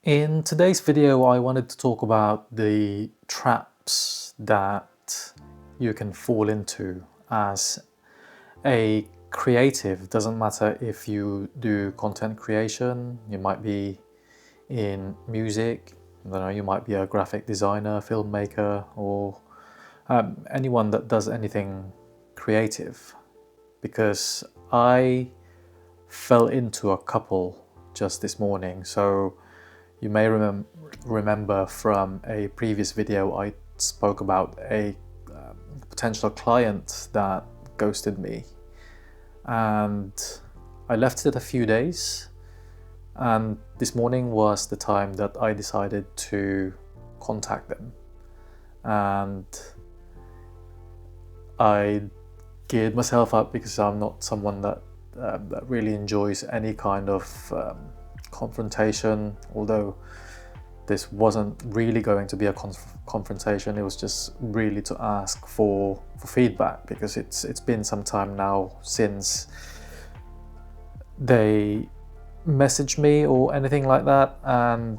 In today's video, I wanted to talk about the traps that you can fall into as a creative. Doesn't matter if you do content creation, you might be in music, I don't know, you might be a graphic designer, filmmaker, or anyone that does anything creative. Because I fell into a couple just this morning. So you may remember from a previous video I spoke about a potential client that ghosted me, and I left it a few days, and this morning was the time that I decided to contact them, and I geared myself up because I'm not someone that really enjoys any kind of confrontation, although this wasn't really going to be a confrontation. It was just really to ask for feedback, because it's been some time now since they messaged me or anything like that, and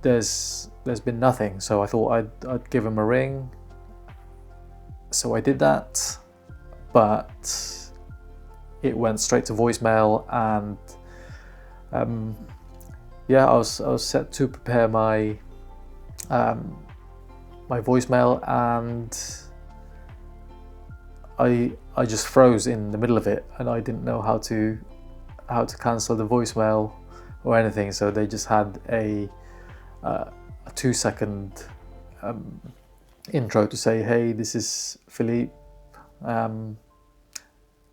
there's been nothing. So I thought I'd give them a ring. So I did that, but it went straight to voicemail, and yeah, I was set to prepare my my voicemail, and I just froze in the middle of it, and I didn't know how to cancel the voicemail or anything. So they just had a 2-second intro to say, "Hey, this is Philippe," and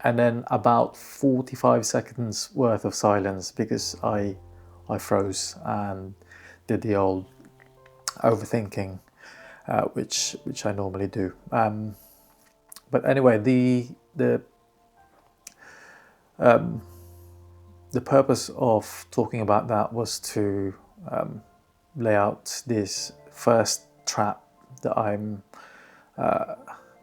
then about 45 seconds worth of silence, because I froze and did the old overthinking, which I normally do. But anyway, the purpose of talking about that was to lay out this first trap that I'm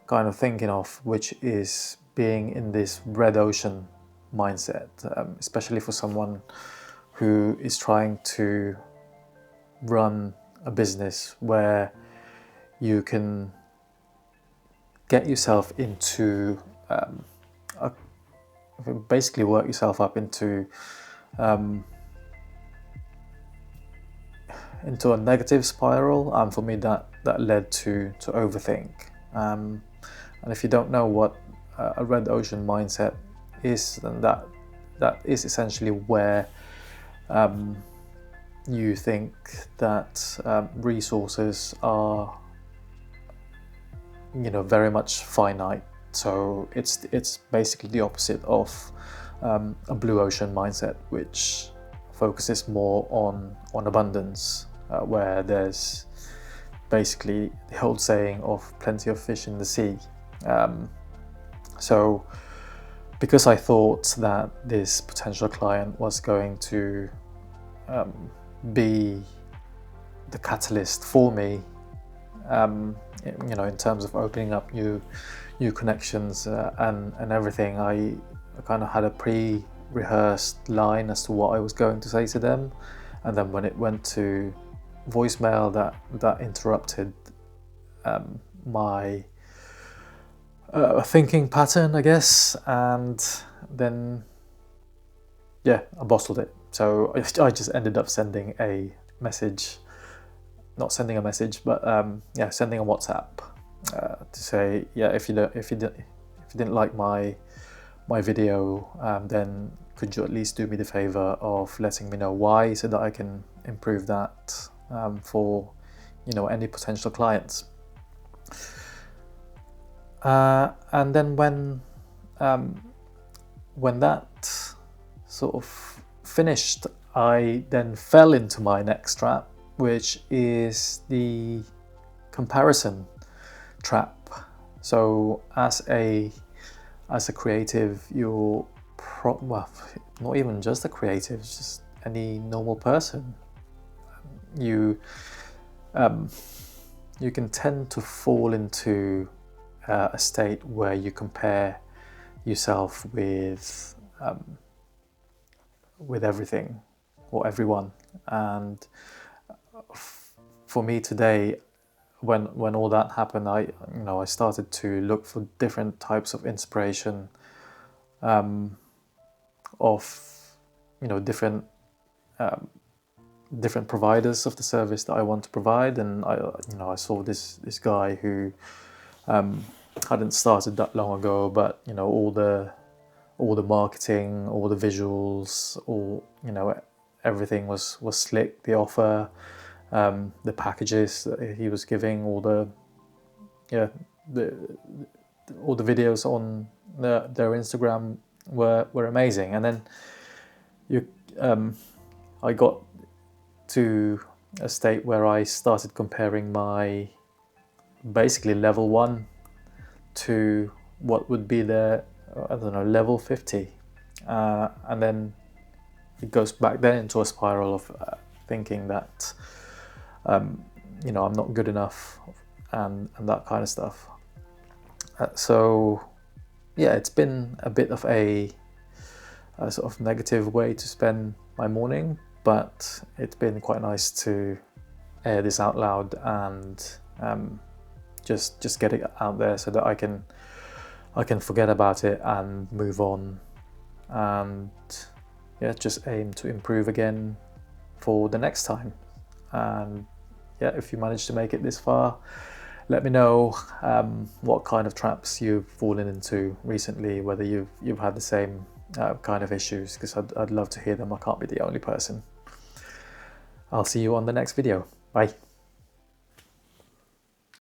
kind of thinking of, which is being in this red ocean mindset, especially for someone who is trying to run a business where you can get yourself into basically work yourself up into a negative spiral. And for me, that led to overthink. And if you don't know what a red ocean mindset is, then that is essentially where you think that resources are, very much finite. So it's basically the opposite of a blue ocean mindset, which focuses more on abundance, where there's basically the old saying of plenty of fish in the sea. So because I thought that this potential client was going to be the catalyst for me, in terms of opening up new connections and everything, I kind of had a pre-rehearsed line as to what I was going to say to them, and then when it went to voicemail, that interrupted my thinking pattern, I guess, and then I bottled it. So I just ended up sending a message, not sending a message, but sending a WhatsApp to say, if you didn't like my video, then could you at least do me the favor of letting me know why, so that I can improve that for any potential clients. And then when that sort of finished, I then fell into my next trap, which is the comparison trap. So as a creative, you're not even just a creative, it's just any normal person. You can tend to fall into a state where you compare yourself with everything or everyone, and for me today, when all that happened, I started to look for different types of inspiration, of different different providers of the service that I want to provide, and I saw this guy who hadn't started that long ago, but all the marketing, all the visuals, everything was slick. The offer, the packages that he was giving, all the videos on their Instagram were amazing. And then I got to a state where I started comparing my basically level 1 to what would be the level 50, and then it goes back then into a spiral of thinking that I'm not good enough, and that kind of stuff. So yeah, it's been a bit of a sort of negative way to spend my morning, but it's been quite nice to air this out loud and just get it out there so that I can forget about it and move on, and just aim to improve again for the next time. And if you manage to make it this far, let me know what kind of traps you've fallen into recently, whether you've had the same kind of issues, because I'd love to hear them. I can't be the only person. I'll see you on the next video. Bye.